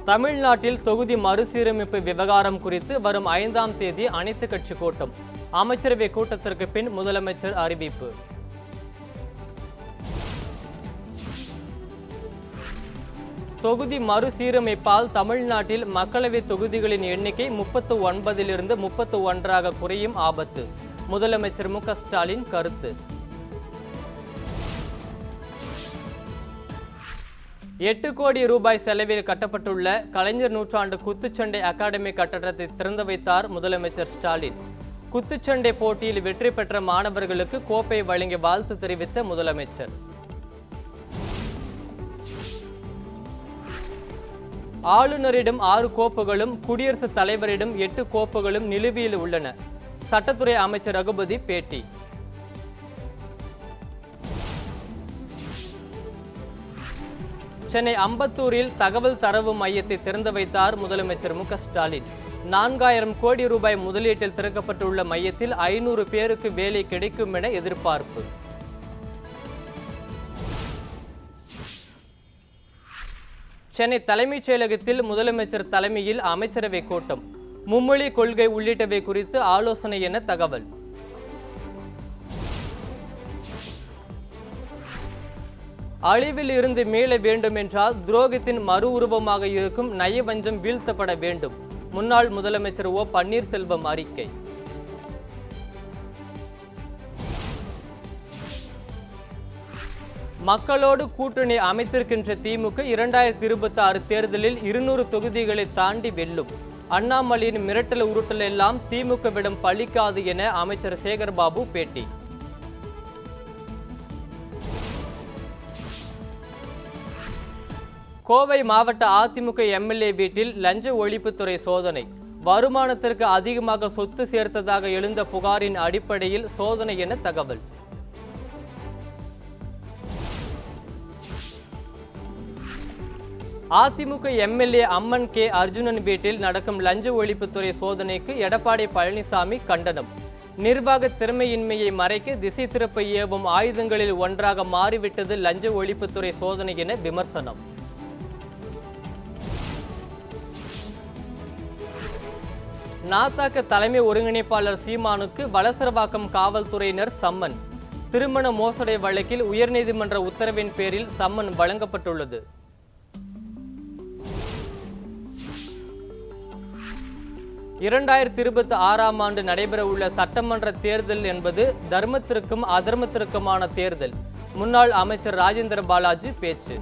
தமிழ்நாட்டில் தொகுதி மறுசீரமைப்பு விவகாரம் குறித்து வரும் 5ஆம் தேதி அனைத்து கட்சி கூட்டம். அமைச்சரவை கூட்டத்திற்கு பின் முதலமைச்சர் அறிவிப்பு. தொகுதி மறுசீரமைப்பால் தமிழ்நாட்டில் மக்களவை தொகுதிகளின் எண்ணிக்கை 39 31 குறையும் ஆபத்து. முதலமைச்சர் மு.க.ஸ்டாலின் கருத்து. 8 கோடி ரூபாய் செலவில் கட்டப்பட்டுள்ள கலைஞர் நூற்றாண்டு குத்துச்சண்டை அகாடமி கட்டடத்தை திறந்து வைத்தார் முதலமைச்சர் ஸ்டாலின். குத்துச்சண்டை போட்டியில் வெற்றி பெற்ற மாணவர்களுக்கு கோப்பை வழங்கி வாழ்த்து தெரிவித்த முதலமைச்சர். ஆளுநரிடம் 6 கோப்புகளும் குடியரசுத் தலைவரிடம் 8 கோப்புகளும் நிலுவையில் உள்ளன. சட்டத்துறை அமைச்சர் ரகுபதி பேட்டி. சென்னை அம்பத்தூரில் தகவல் தரவு மையத்தை திறந்து வைத்தார் முதலமைச்சர் மு.க.ஸ்டாலின். 4000 கோடி ரூபாய் முதலீட்டில் திறக்கப்பட்டுள்ள மையத்தில் 500 பேருக்கு வேலை கிடைக்கும் என எதிர்பார்ப்பு. சென்னை தலைமைச் செயலகத்தில் முதலமைச்சர் தலைமையில் அமைச்சரவை கூட்டம். மும்மொழி கொள்கை உள்ளிட்டவை குறித்து ஆலோசனை என தகவல். அழிவில் இருந்து மீள வேண்டும் என்றால் துரோகத்தின் மறு உருவமாக இருக்கும் நயவஞ்சம் வீழ்த்தப்பட வேண்டும். முன்னாள் முதலமைச்சர் ஓ பன்னீர்செல்வம் அறிக்கை. மக்களோடு கூட்டணி அமைத்திருக்கின்ற திமுக 2026 தேர்தலில் 200 தொகுதிகளை தாண்டி வெல்லும். அண்ணாமலையின் மிரட்டல் உருட்டல் எல்லாம் திமுகவிடம் பலிக்காது என அமைச்சர் சேகர்பாபு பேட்டி. கோவை மாவட்ட அதிமுக எம்எல்ஏ வீட்டில் லஞ்ச ஒழிப்புத்துறை சோதனை. வருமானத்திற்கு அதிகமாக சொத்து சேர்த்ததாக எழுந்த புகாரின் அடிப்படையில் சோதனை என தகவல். அதிமுக எம்எல்ஏ அம்மன் கே அர்ஜுனன் வீட்டில் நடக்கும் லஞ்ச ஒழிப்புத்துறை சோதனைக்கு எடப்பாடி பழனிசாமி கண்டனம். நிர்வாக திறமையின்மையை மறைக்க திசை திருப்ப ஏவும் ஆயுதங்களில் ஒன்றாக மாறிவிட்டது லஞ்ச ஒழிப்புத்துறை சோதனை என விமர்சனம். நாத்தாக்க தலைமை ஒருங்கிணைப்பாளர் சீமானுக்கு வலசரவாக்கம் காவல்துறையினர் சம்மன். திருமண மோசடி வழக்கில் உயர்நீதிமன்ற உத்தரவின் பேரில் சம்மன் வழங்கப்பட்டுள்ளது. ஆண்டு நடைபெறவுள்ள சட்டமன்ற தேர்தல் என்பது தர்மத்திற்கும் அதர்மத்திற்குமான தேர்தல். முன்னாள் அமைச்சர் ராஜேந்திர பாலாஜி பேச்சு.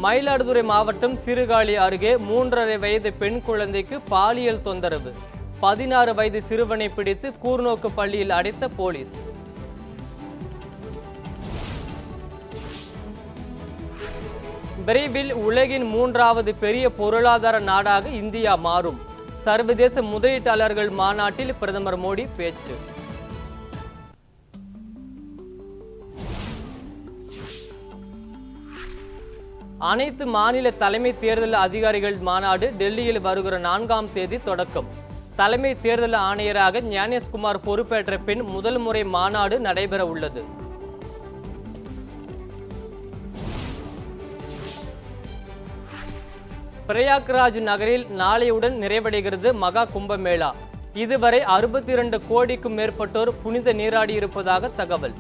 மயிலாடுதுறை மாவட்டம் சீர்காழி அருகே 3.5 வயது பெண் குழந்தைக்கு பாலியல் தொந்தரவு. 16 வயது சிறுவனை பிடித்து கூர்நோக்கு பள்ளியில் அடைத்த போலீஸ். விரைவில் உலகின் 3வது பெரிய பொருளாதார நாடாக இந்தியா மாறும். சர்வதேச முதலீட்டாளர்கள் மாநாட்டில் பிரதமர் மோடி பேச்சு. அனைத்து மாநில தலைமை தேர்தல் அதிகாரிகள் மாநாடு டெல்லியில் வருகிற 4ஆம் தேதி தொடக்கம். தலைமை தேர்தல் ஆணையராக ஞானேஷ்குமார் பொறுப்பேற்ற பின் முதல் முறை மாநாடு நடைபெற உள்ளது. பிரயாக்ராஜ் நகரில் நாளையுடன் நிறைவடைகிறது மகா கும்பமேளா. இதுவரை 62 கோடிக்கும் மேற்பட்டோர் புனித நீராடி இருப்பதாக தகவல்.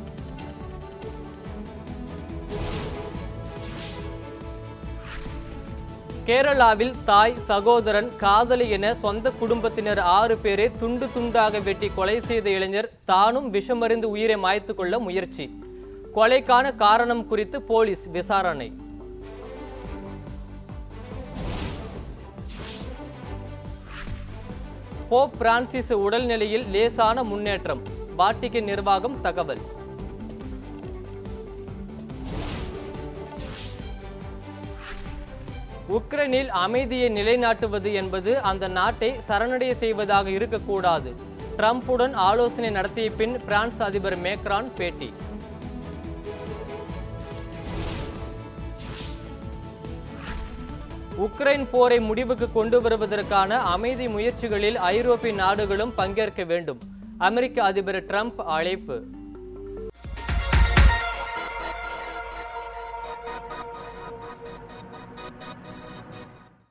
கேரளாவில் தாய், சகோதரன், காதலி என சொந்த குடும்பத்தினர் 6 பேரை துண்டு துண்டாக வெட்டி கொலை செய்த இளைஞர் தானும் விஷமறிந்து உயிரை மாய்த்து கொள்ள முயற்சி. கொலைக்கான காரணம் குறித்து போலீஸ் விசாரணை. போப் பிரான்சிஸ் உடல்நிலையில் லேசான முன்னேற்றம். வாட்டிகன் நிர்வாகம் தகவல். உக்ரைனில் அமைதியை நிலைநாட்டுவது என்பது அந்த நாட்டை சரணடைய செய்வதாக இருக்கக்கூடாது. ட்ரம்புடன் ஆலோசனை நடத்திய பின் பிரான்ஸ் அதிபர் மேக்ரான் பேட்டி. உக்ரைன் போரை முடிவுக்கு கொண்டு வருவதற்கான அமைதி முயற்சிகளில் ஐரோப்பிய நாடுகளும் பங்கேற்க வேண்டும். அமெரிக்க அதிபர் ட்ரம்ப் அழைப்பு.